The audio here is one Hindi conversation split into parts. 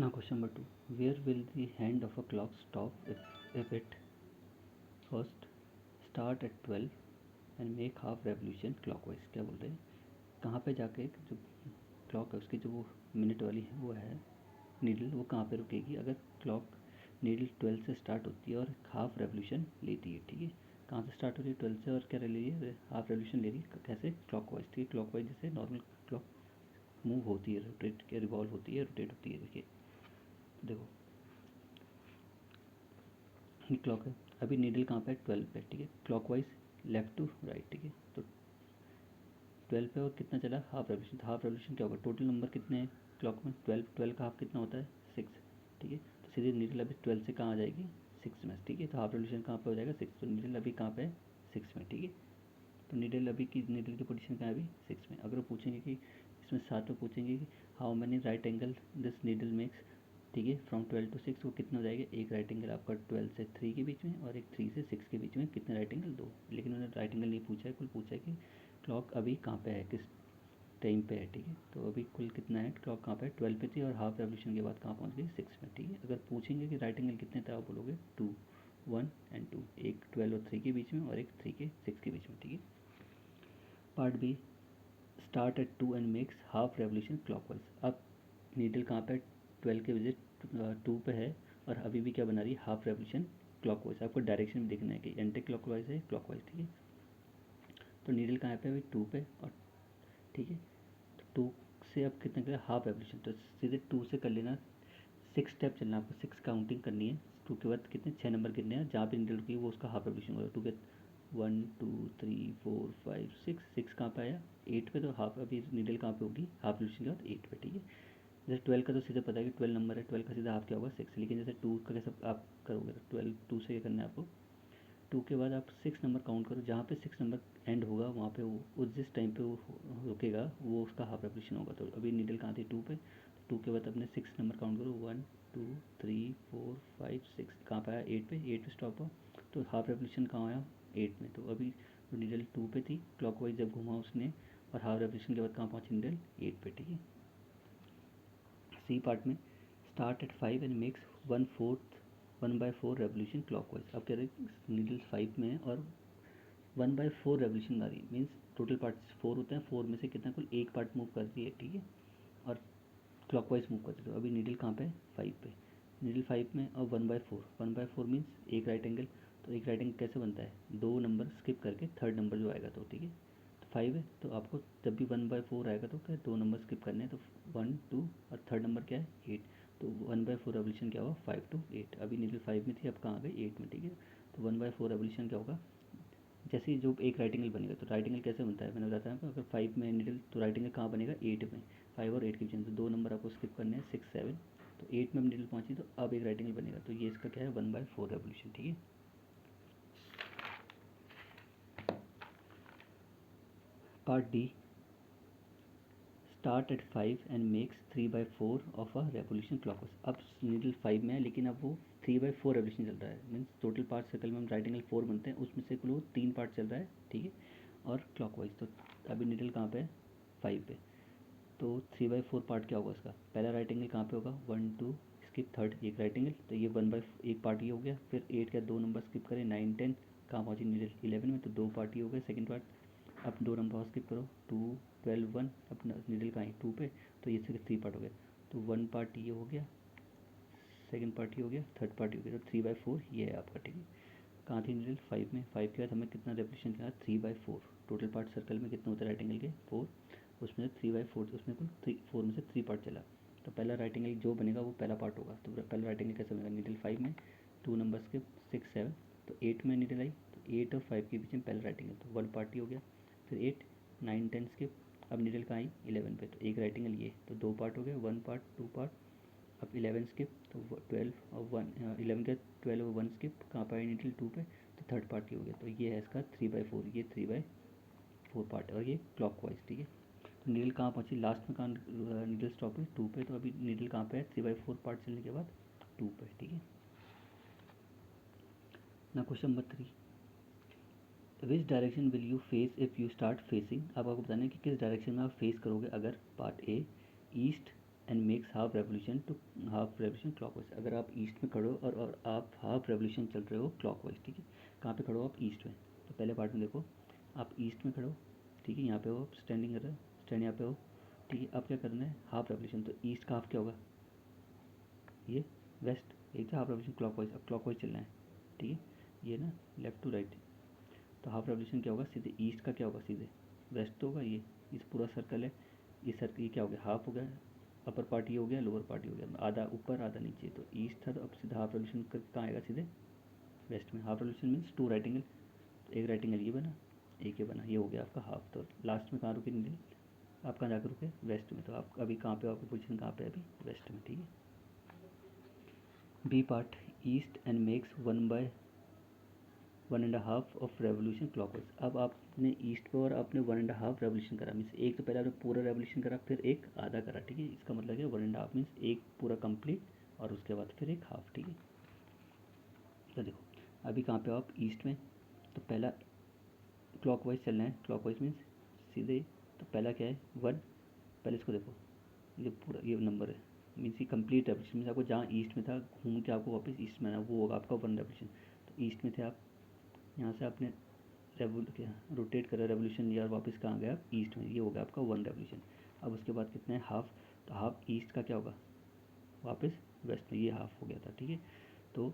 Now question number 2. Where will the hand of a clock stop if it first start at 12 and make half revolution clockwise? क्या बोल रहे हैं, कहाँ पे जाके जो क्लॉक है उसकी जो वो मिनट वाली है वो है नीडल, वो कहाँ पे रुकेगी अगर क्लॉक नीडल 12 से स्टार्ट होती है और हाफ रेवोल्यूशन लेती है। ठीक है, कहाँ से स्टार्ट हो रही है 12 से और क्या ले रही है, हाफ रेवोल्यूशन ले रही है। कैसे? क्लॉकवाइज। ठीक है, क्लॉकवाइज जैसे नॉर्मल क्लॉक मूव होती है, रोटेट के रिवॉल्व होती है, रोटेट होती है। देखिए देखो ये क्लॉक है, अभी नीडल कहाँ पे है 12 पे। ठीक है, क्लॉकवाइज लेफ्ट टू राइट। ठीक है, तो 12 पे और कितना चला हाफ रेवोल्यूशन। तो हाफ रेवोल्यूशन क्या होगा, टोटल नंबर कितने हैं क्लॉक में 12, 12 का हाफ कितना होता है 6। ठीक है, तो सीधे नीडल अभी 12 से कहाँ आ जाएगी 6 में। ठीक है, तो हाफ रेवोल्यूशन कहाँ पे हो जाएगा 6, तो नीडल अभी कहाँ पे है 6 में। ठीक है, तो नीडल अभी की नीडल की पोजीशन कहाँ है अभी 6 में। अगर वो पूछेंगे कि इसमें साथ में पूछेंगे कि how many right angle this needle makes. ठीक है, फ्रॉम 12 to 6 वो कितना हो जाएगा, एक राइट एंगल आपका 12 से 3 के बीच में और एक 3 से 6 के बीच में। कितने राइट एंगल, 2। लेकिन उन्होंने राइट एंगल नहीं पूछा है, कुल पूछा है कि क्लॉक अभी कहाँ पे है, किस टाइम पे है। ठीक है, तो अभी कुल कितना है, क्लॉक कहाँ पे है 12 पे थी और हाफ रेवोल्यूशन के बाद कहाँ पहुँच गई 6 में। ठीक है, अगर पूछेंगे कि राइट एंगल कितने थे आप बोलोगे 2, 1 एंड 2, एक 12 और 3 के बीच में और एक 3 के 6 के बीच में। ठीक है, part B, start at 2 and makes half revolution clockwise. अब नीडल कहाँ पे 12 के विजिट 2 पे है और अभी भी क्या बना रही है हाफ रेवोल्यूशन क्लॉकवाइज। आपको डायरेक्शन भी देखना है कि एंटी क्लॉकवाइज है क्लॉकवाइज। ठीक है, तो नीडल कहाँ पे अभी 2 पे और ठीक है, तो 2 से अब कितना करें हाफ रेवोल्यूशन, तो सीधे 2 से कर लेना 6 स्टेप चलना, आपको 6 काउंटिंग करनी है। 2 के बाद कितने 6 नंबर गिनने हैं, जहाँ पे नीडल रुकी वो उसका हाफ रेवोल्यूशन होगा। 2 के 1 2 3 4 5 6, 6 कहाँ पे आया 8 पे, तो हाफ अभी नीडल कहाँ पे होगी हाफ रेवोल्यूशन के बाद 8 पे। ठीक है, जैसे 12 का तो सीधे पता है कि 12 नंबर है, 12 का सीधा हाफ क्या होगा 6। लेकिन जैसे 2 का कैसे आप करोगे, तो 12 2 से क्या करना है आपको, 2 के बाद आप 6 नंबर काउंट करो, जहाँ पे 6 नंबर एंड होगा वहाँ पे वो जिस टाइम पे वो रुकेगा वो उसका हाफ रेवोल्यूशन होगा। तो अभी नीडल कहाँ थी 2 पे, तो 2 के बाद अपने 6 नंबर काउंट करो, 1 2 3 4 5 6, कहाँ पे आया 8 पे, 8 पे स्टॉप हुआ। तो हाफ रेवोल्यूशन कहाँ आया 8 में। तो अभी तो नीडल 2 पे थी, क्लॉकवाइज जब घुमा उसने और हाफ रेवोल्यूशन के बाद कहाँ पहुँची नीडल 8 पे। ठीक है, सी पार्ट में start at 5 and makes 1/4 revolution clockwise. अब कह रहे हैं नीडल 5 में है और 1/4 रेवोल्यूशन आ रही है, मीन्स टोटल पार्ट्स 4 होते हैं, 4 में से कितना कुल एक पार्ट मूव कर रही है। ठीक है, और क्लॉकवाइज मूव कर रही है। तो अभी नीडल कहाँ पे है 5 पे, नीडल 5 में और 1/4 मीन्स एक राइट एंगल। तो एक राइट एंगल कैसे बनता है, 2 नंबर स्किप करके थर्ड नंबर जो आएगा। तो ठीक है, तो 5 है, तो आपको जब भी 1/4 आएगा तो क्या 2 नंबर स्किप करने हैं, तो 1 2 और थर्ड नंबर क्या है 8। तो 1/4 रेवोल्यूशन क्या होगा 5 to 8। अभी नीडल 5 में थी, अब कहाँ आ गई 8 में। ठीक है, तो 1/4 रेवोल्यूशन क्या होगा, जैसे ही जो एक राइट एंगल बनेगा, तो राइट एंगल कैसे बनता है मैंने बताया आपको, अगर 5 में नीडल तो राइट एंगल कहाँ बनेगा 8 में। 5 और 8 के बीच में, तो 2 नंबर आपको स्किप करने हैं 6 7। तो 8 में नीडल पहुँची तो अब एक राइट एंगल बनेगा, तो ये इसका क्या है 1/4 रेवोल्यूशन। ठीक है, part D, start at 5 and makes 3/4 of a revolution clockwise. अब नीडल 5 में है लेकिन अब वो 3/4 रेवोल्यूशन चल रहा है, मीन्स टोटल पार्ट सर्कल में हम राइट एंगल 4 बनते हैं, उसमें से कुल वो 3 पार्ट चल रहा है। ठीक है, और क्लॉकवाइज। तो अभी नीडल कहाँ पे है 5 पे, तो 3/4 पार्ट क्या होगा इसका, पहला राइट एंगल कहाँ पे होगा 1 2 स्किप थर्ड एक राइट एंगल, तो ये 1/1 पार्ट ये हो गया। फिर 8 का 2 नंबर स्किप करें 9 10, कहाँ पहुँची नीडल 11 में, तो 2 पार्ट ये हो गए सेकंड पार्ट। अब 2 नंबर और स्किप करो 2 12 1, अपना नीडल कहाँ है 2 पे, तो ये से 3 पार्ट हो गया। तो 1 पार्ट ये हो गया, सेकंड पार्ट ये हो गया, थर्ड पार्ट ये हो गया, तो 3/4 ये है आपका। ठीक है, कहाँ थी नीडल 5 में, 5 के बाद हमें कितना रेवोल्यूशन किया 3/4। टोटल पार्ट सर्कल में कितना होता है राइट एंगल के 4, उसमें से 3/4, उसमें कुल 4 में से 3 पार्ट चला। तो पहला राइट एंगल जो बनेगा वो पहला पार्ट होगा। तो पहला राइट एंगल कैसे बनेगा, नीडल 5 में 2 नंबर के 6 7, तो 8 में नीडल आई, तो 8 और 5 के बीच में पहला राइट एंगल, तो 1 पार्ट ही हो गया। फिर 8 9 10 स्किप, अब नीडल कहाँ आई 11 पे, तो एक राइट एंगल ये, तो 2 पार्ट हो गए, 1 पार्ट 2 पार्ट। अब 11 स्किप, तो 12 और 1, 11 के 12 और 1 स्किप, कहाँ पर आई नीडल 2 पे, तो थर्ड पार्ट ही हो गया। तो ये है इसका 3/4, ये 3/4 पार्ट है और ये क्लॉकवाइज। ठीक है, तो नीडल कहाँ पहुँची लास्ट में, कहाँ नीडल स्टॉप हुई 2 पे, तो अभी नीडल कहाँ पे है 3/4 पार्ट चलने के बाद 2 पे। ठीक है, ना question number 3, which direction will you face if you start facing. अब आपको बताना है कि किस डायरेक्शन में आप फेस करोगे अगर part A east and makes half revolution clockwise. अगर आप ईस्ट में खड़े हो और आप हाफ रेवोल्यूशन चल रहे हो क्लॉकवाइज, ठीक है। कहाँ पे खड़े हो आप? ईस्ट में। तो पहले पार्ट में देखो, आप ईस्ट में खड़े हो, ठीक है, यहाँ पे हो, स्टैंडिंग कर रहे हो, स्टैंड यहाँ पे हो, ठीक है। अब क्या करना है? Half revolution. तो ईस्ट का हाफ क्या होगा? ये वेस्ट, एक था हाफ रेवोल्यूशन क्लॉकवाइज। अब क्लॉकवाइज चलना है, ठीक है, ये ना लेफ्ट टू राइट। तो हाफ रेवोल्यूशन क्या होगा? सीधे ईस्ट का क्या होगा? सीधे वेस्ट तो होगा। ये इस पूरा सर्कल है, ये सर्कल, ये क्या हो गया? हाफ हो गया। अपर पार्ट ये हो गया, लोअर पार्ट ये हो गया, आधा ऊपर आधा नीचे। तो ईस्ट था, तो अब सीधा हाफ रेवोल्यूशन करके कहाँ आएगा? सीधे वेस्ट में। Half revolution means two right angle. तो एक राइट एंगल ये बना, एक ये बना, ये हो गया आपका हाफ। तो लास्ट में कहाँ रुके नीडल? आप कहाँ जाकर रुके? वेस्ट में। तो आप अभी कहाँ पे हो? आपकी पोजीशन कहाँ पे है अभी? वेस्ट में, ठीक है। B part, east and makes 1.5 of revolution clockwise. अब आपने ईस्ट पे और आपने 1.5 रेवोल्यूशन करा, मीन्स एक तो पहले आपने पूरा रेवोल्यूशन करा, फिर एक आधा करा, ठीक है। इसका मतलब है 1.5 मीन्स एक पूरा कंप्लीट और उसके बाद फिर एक हाफ, ठीक है। तो देखो अभी कहाँ पे हो आप? ईस्ट में। तो पहला क्लॉकवाइज चलना है, क्लॉकवाइज मीन्स सीधे। तो पहला क्या है? 1। पहले इसको देखो, ये पूरा ये नंबर है, मीन्स ये कंप्लीट रेवोल्यूशन। मीन्स आपको जहाँ ईस्ट में था घूम के आपको वापस ईस्ट में आना, वो होगा आपका 1 रेवोल्यूशन। तो ईस्ट में थे आप, यहाँ से आपने रोटेट करा, रेवोल्यूशन लिया और वापस कहाँ गया? आप ईस्ट में। ये हो गया आपका 1 रेवोल्यूशन। अब उसके बाद कितना है? हाफ। तो हाफ ईस्ट का क्या होगा? वापस वेस्ट में। ये हाफ हो गया था, ठीक है। तो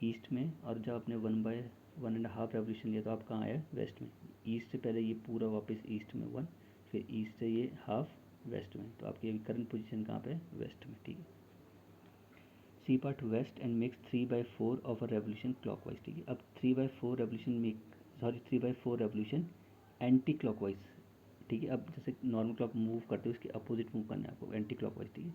ईस्ट में, और जब आपने 1/1.5 रेवोल्यूशन लिया तो आप कहाँ आया? वेस्ट में। ईस्ट से पहले ये पूरा वापस ईस्ट में 1, फिर ईस्ट से ये हाफ वेस्ट में। तो आपकी अभी करंट पोजीशन कहाँ पे है? वेस्ट में, ठीक है। C part, west and makes 3/4 of a revolution clockwise, ठीक है। अब 3/4 रेवोल्यूशन एंटी क्लॉकवाइज, ठीक है। अब जैसे नॉर्मल क्लॉक मूव करते हो उसके अपोजिट मूव करना है आपको, एंटी क्लॉकवाइज, ठीक है।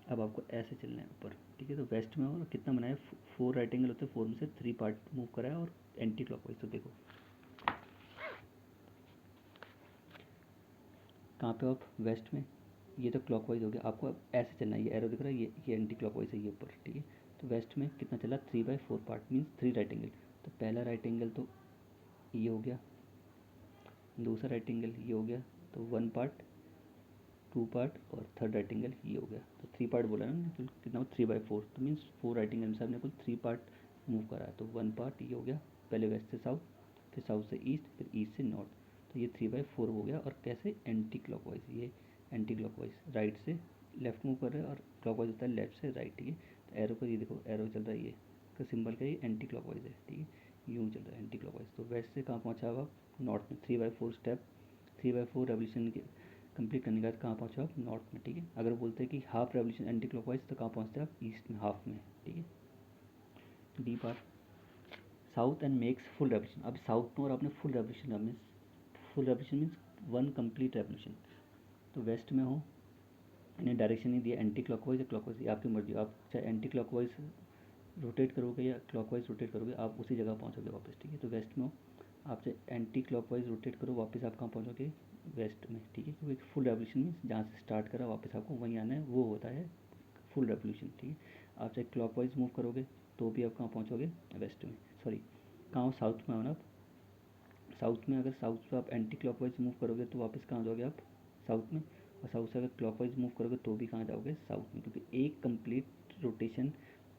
अब आपको ऐसे चलना है ऊपर, ठीक है। तो वेस्ट में, और कितना बनाया? 4 राइट एंगल होते हैं, 4 में से 3 पार्ट मूव करा है और एंटी क्लॉकवाइज। तो देखो कहाँ पे हो आप? वेस्ट में। ये तो क्लॉकवाइज हो गया, आपको अब ऐसे चलना है, ये एरो दिख रहा है, ये एंटी क्लॉकवाइज है, ये ऊपर, ठीक है। तो वेस्ट में कितना चला? 3/4 पार्ट मीन्स 3 राइट एंगल। तो पहला राइट एंगल तो ये हो गया, दूसरा राइट एंगल ये हो गया, तो 1 पार्ट, 2 पार्ट और थर्ड राइट एंगल ये हो गया। तो 3 पार्ट बोला ना, तो कितना हो? 3/4। तो मीन्स 4 राइट एंगल से आपने कुल 3 पार्ट मूव करा है। तो 1 पार्ट ये हो गया, पहले वेस्ट से साउथ, फिर साउथ से ईस्ट, फिर ईस्ट से नॉर्थ। तो ये 3/4 हो गया। और कैसे? Anti clockwise. ये एंटी क्लॉकवाइज राइट से लेफ्ट मूव कर रहे हैं और क्लॉकवाइज होता है लेफ्ट से राइट, ठीक है। तो एरो का ये देखो, एरो चल रहा है, ये का सिंबल का ये एंटी क्लॉकवाइज है, ठीक है। यूँ चल रहा है एंटी क्लॉकवाइज। तो वेस्ट से कहाँ पहुँचा हुआ? नॉर्थ में। 3/4 स्टेप, 3/4 रेवोल्यूशन के कंप्लीट करने के बाद कहाँ पहुँचो आप? नॉर्थ में, ठीक है। अगर बोलते हैं कि हाफ रेवोल्यूशन एंटी क्लॉकवाइज, तो कहाँ पहुँचते हैं आप? ईस्ट में, हाफ में, ठीक है। D part, south and makes full revolution. अब साउथ में और आपने फुल रेवोल्यूशन का means, full revolution means 1 complete revolution. तो वेस्ट में हो, इन्हें डायरेक्शन नहीं दिया, एंटी क्लॉकवाइज या क्लॉकवाइज, ये आपकी मर्जी। आप चाहे एंटी क्लॉकवाइज रोटेट करोगे या क्लॉकवाइज रोटेट करोगे, आप उसी जगह पहुँचोगे वापस, ठीक है। तो वेस्ट में हो, आप चाहे एंटी क्लॉकवाइज रोटेट करो, वापस आप कहाँ पहुँचोगे? वेस्ट में, ठीक है। क्योंकि फुल रेवोल्यूशन मीन्स जहाँ से स्टार्ट करा वापस आपको वहीं आना है, वो होता है फुल रेवोल्यूशन, ठीक है। आप चाहे क्लॉकवाइज मूव करोगे तो भी आप कहाँ पहुँचोगे? वेस्ट में, सॉरी कहाँ हो? साउथ में हो ना आप। साउथ में, अगर साउथ से आप एंटी क्लॉकवाइज मूव करोगे तो वापस कहाँ जाओगे आप? साउथ में। और साउथ से अगर क्लॉकवाइज मूव करोगे तो भी कहाँ जाओगे? साउथ में। क्योंकि एक कंप्लीट रोटेशन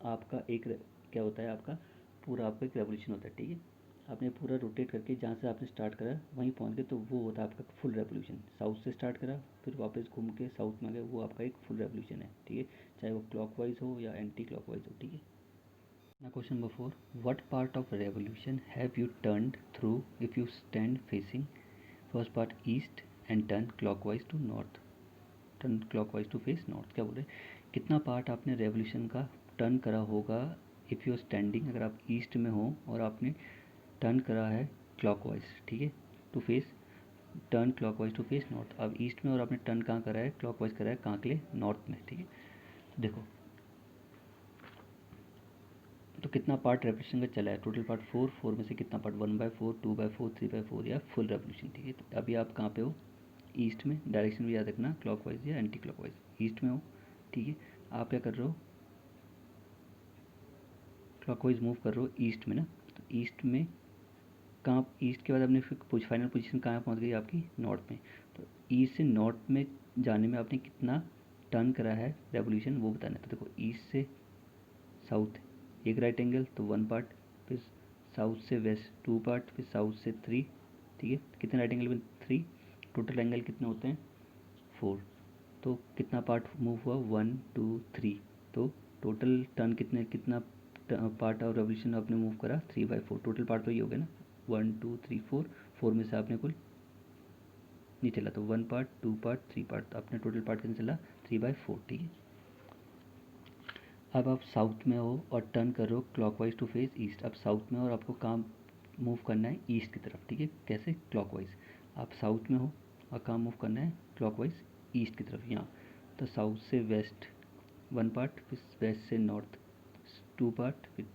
आपका क्या होता है? आपका पूरा आपका एक रेवोल्यूशन होता है, ठीक है। आपने पूरा रोटेट करके जहाँ से आपने स्टार्ट करा वहीं पहुँच गए, तो वो होता है आपका फुल रेवोल्यूशन। साउथ से स्टार्ट करा, फिर वापस घूम के साउथ में आ गए, वो आपका एक फुल रेवोल्यूशन है, ठीक है। चाहे वो क्लॉकवाइज हो या एंटी क्लॉकवाइज हो, ठीक है। Now question number 4. What part of revolution have you turned through if you stand facing first part east and turn clockwise to north? Turn clockwise to face north. क्या बोल रहे हैं? कितना पार्ट आपने रेवोल्यूशन का टर्न करा होगा इफ़ यू स्टैंडिंग, अगर आप ईस्ट में हो और आपने टर्न करा है क्लॉकवाइज, ठीक है, to face, turn clockwise to face north. अब ईस्ट में और आपने टर्न कहाँ करा है? क्लॉकवाइज करा है, कहाँ के लिए? नॉर्थ में, ठीक है। देखो तो कितना पार्ट रेवोल्यूशन का चला है? टोटल पार्ट 4, 4 में से कितना पार्ट? 1/4, 2/4, 3/4 या फुल रेवोल्यूशन, ठीक है। तो अभी आप कहाँ पे हो? ईस्ट में। डायरेक्शन भी याद रखना, क्लॉकवाइज या एंटी क्लॉकवाइज। ईस्ट में हो, ठीक है। आप क्या कर रहे हो? क्लॉकवाइज मूव कर रहे हो ईस्ट में ना। तो ईस्ट में कहाँ? ईस्ट के बाद आपने फिर फाइनल पोजीशन कहाँ पहुँच गई आपकी? नॉर्थ में। तो ईस्ट से नॉर्थ में जाने में आपने कितना टर्न करा है रेवोल्यूशन वो बताना है। तो देखो ईस्ट से साउथ एक राइट एंगल तो 1 पार्ट, फिर साउथ से वेस्ट 2 पार्ट, फिर साउथ से 3, ठीक है। कितने राइट एंगल में 3, टोटल एंगल कितने होते हैं 4। तो कितना पार्ट मूव हुआ 1 2 3, तो टोटल टर्न कितना पार्ट और रेवोल्यूशन आपने मूव करा 3/4। टोटल पार्ट तो ये हो गया ना 1 2 3 4 में से आपने कुल नहीं चला तो 1 पार्ट 2 पार्ट 3 पार्ट, तो अपने टोटल पार्ट कितना चला 3/4, ठीक है। अब आप साउथ में हो और टर्न कर रहे हो क्लॉकवाइज टू फेस ईस्ट। अब साउथ में हो और आपको काम मूव करना है ईस्ट की तरफ, ठीक है। कैसे क्लॉकवाइज, आप साउथ में हो और काम मूव करना है क्लॉकवाइज ईस्ट की तरफ यहाँ। तो साउथ से वेस्ट 1 पार्ट, फिर वेस्ट से नॉर्थ 2 पार्ट, फिर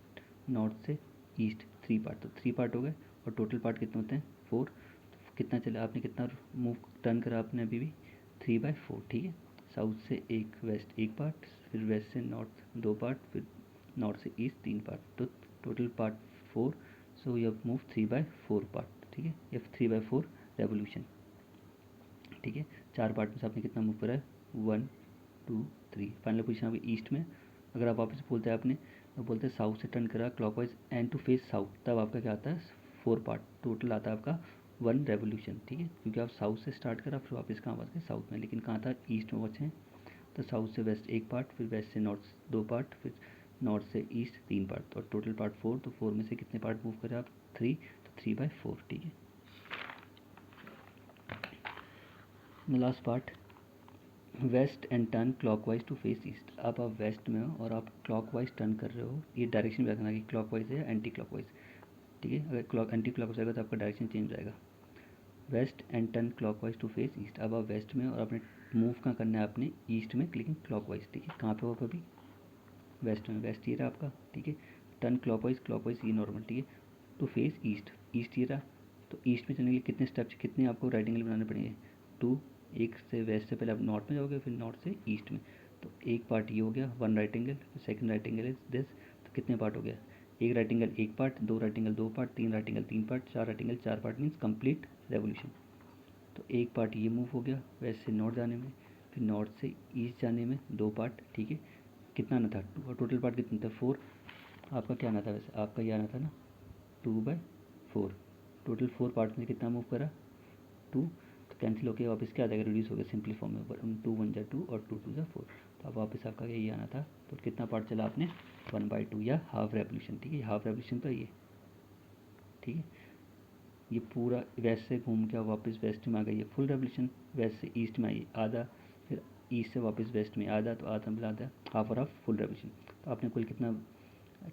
नॉर्थ से ईस्ट 3 पार्ट, तो 3 पार्ट हो गए। और टोटल पार्ट कितने होते हैं 4। तो कितना चला आपने, कितना मूव टर्न करा आपने अभी भी 3/4, ठीक है। साउथ से एक वेस्ट 1 पार्ट, फिर वेस्ट से नॉर्थ 2 पार्ट, फिर नॉर्थ से ईस्ट 3 पार्ट, तो total part 4। So you have move 3/4 part, ठीक है। ये 3/4 रेवोल्यूशन, ठीक है। 4 पार्ट में से आपने कितना मूव करा है 1 2 3। फाइनल पोजीशन अभी ईस्ट में। अगर आप वापस बोलते हैं आपने तो बोलते हैं साउथ से टर्न करा clockwise and to face south, तब आपका क्या आता है 4 पार्ट, टोटल आता है आपका 1 रेवोल्यूशन, ठीक है। क्योंकि आप साउथ से स्टार्ट करा फिर वापस कहाँ बच गए साउथ में, लेकिन कहाँ था ईस्ट में बचे हैं। तो साउथ से वेस्ट 1 पार्ट, फिर वेस्ट से नॉर्थ 2 पार्ट, फिर नॉर्थ से ईस्ट 3 पार्ट, और टोटल पार्ट 4। तो 4 में से कितने पार्ट मूव करें आप 3, तो 3/4, ठीक है। Last part west and turn clockwise to face east. अब आप वेस्ट में हो और आप क्लॉकवाइज टर्न कर रहे हो, ये डायरेक्शन भी रखना कि क्लॉकवाइज है या एंटी क्लॉकवाइज, ठीक है। अगर क्लॉक एंटी क्लॉकवाइज आएगा तो आपका डायरेक्शन चेंज हो जाएगा। West and turn clockwise to face east. अब आप वेस्ट में और आपने मूव कहाँ करना है आपने ईस्ट में, लेकिन क्लॉकवाइज, ठीक है। कहाँ पे हो आप अभी वेस्ट में, वेस्ट ये रहा आपका, ठीक है। टर्न क्लॉकवाइज, क्लॉकवाइज ये नॉर्मल, ठीक है। टू फेस ईस्ट, ईस्ट ये रहा। तो ईस्ट में चलने के लिए कितने स्टेप्स, कितने आपको राइट एंगल बनाने पड़ेंगे 2। एक से वेस्ट से पहले आप नॉर्थ में जाओगे, फिर नॉर्थ से ईस्ट में। तो एक पार्ट ये हो गया 1 right angle, second right angle is this. तो कितने पार्ट हो गया, एक right angle 1 part, 2 right angle 2 part, 3 right angle 3 part, 4 right angle 4 part, means complete revolution. तो एक पार्ट ये मूव हो गया वेस्ट से नॉर्थ जाने में, फिर नॉर्थ से ईस्ट जाने में 2 पार्ट, ठीक है। कितना आना था 2, और टोटल पार्ट कितना था 4। आपका क्या आना था वैसे, आपका ये आना था ना 2/4। टोटल 4 पार्ट में कितना मूव करा 2। तो कैंसिल होकर वापस क्या आ जाएगा, रिड्यूस हो गया सिंपली फॉर्म में, 2 1 जा 2 और 2 2 जा 4। तो अब वापस आपका यही आना था। तो कितना पार्ट चला आपने 1/2 या हाफ रेवोल्यूशन, ठीक है। हाफ रेवोल्यूशन तो ये, ठीक है। ये पूरा वेस्ट से घूम के वापस वेस्ट में आ गई है फुल रेवोल्यूशन। वेस्ट से ईस्ट में आई आधा, फिर ईस्ट से वापस वेस्ट में आधा, तो आधा मिला आधा, हाफ और हाफ फुल रेवोल्यूशन। तो आपने कुल कितना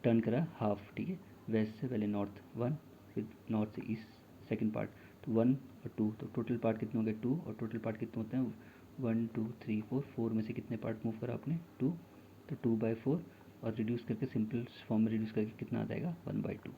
टर्न करा हाफ, ठीक है। वेस्ट से पहले नॉर्थ 1, फिर नॉर्थ से ईस्ट सेकंड पार्ट, तो 1 और 2, तो टोटल पार्ट कितने हो गए 2। और टोटल पार्ट कितने होते हैं 1 2 3 4, 4 में से कितने पार्ट मूव करा आपने 2, तो 2/4। और रिड्यूस करके सिंपल फॉर्म में रिड्यूस करके कितना आ जाएगा 1/2।